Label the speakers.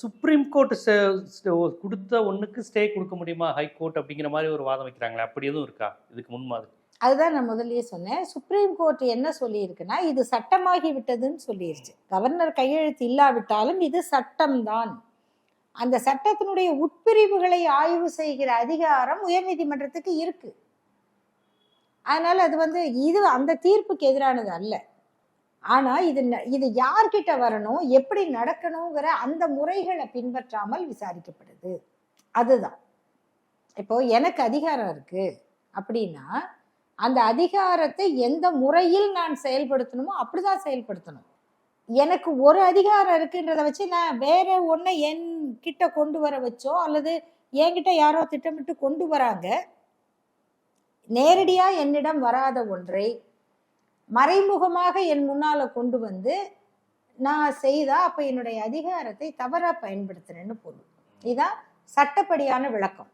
Speaker 1: Supreme court கொடுத்த ஒண்ணுக்கு stay கொடுக்க முடியுமா ஹைகோர்ட் அப்படிங்கிற மாதிரி ஒரு வாதம் வைக்கிறாங்களே, அப்படி எதுவும் இருக்கா இதுக்கு முன்மாதிரி?
Speaker 2: அதுதான் நான் முதல்லயே சொன்னேன். சுப்ரீம் கோர்ட் என்ன சொல்லியிருக்குன்னா, இது சட்டமாகி விட்டதுன்னு சொல்லிருச்சு. கவர்னர் கையெழுத்து இல்லாவிட்டாலும் இது சட்டம்தான். அந்த சட்டத்தினுடைய உட்பிரிவுகளை ஆய்வு செய்கிற அதிகாரம் உயர்நீதிமன்றத்துக்கு இருக்கு. அதனால அது இது அந்த தீர்ப்புக்கு எதிரானது அல்ல. ஆனா இது யார்கிட்ட வரணும், எப்படி நடக்கணுங்கிற அந்த முறைகளை பின்பற்றாமல் விசாரிக்கப்படுது. அதுதான். இப்போ எனக்கு அதிகாரம் இருக்கு அப்படின்னா அந்த அதிகாரத்தை எந்த முறையில் நான் செயல்படுத்தணுமோ அப்படிதான் செயல்படுத்தணும். எனக்கு ஒரு அதிகாரம் இருக்குன்றத வச்சு நான் வேற ஒன்றை என் கிட்ட கொண்டு வர வச்சோ அல்லது என்கிட்ட யாரோ திட்டமிட்டு கொண்டு வராங்க, நேரடியா என்னிடம் வராத ஒன்றை மறைமுகமாக என் முன்னால கொண்டு வந்து நான் செய்தா அப்ப என்னுடைய அதிகாரத்தை தவறா பயன்படுத்துறேன்னு பொருள். இதான் சட்டப்படியான விளக்கம்.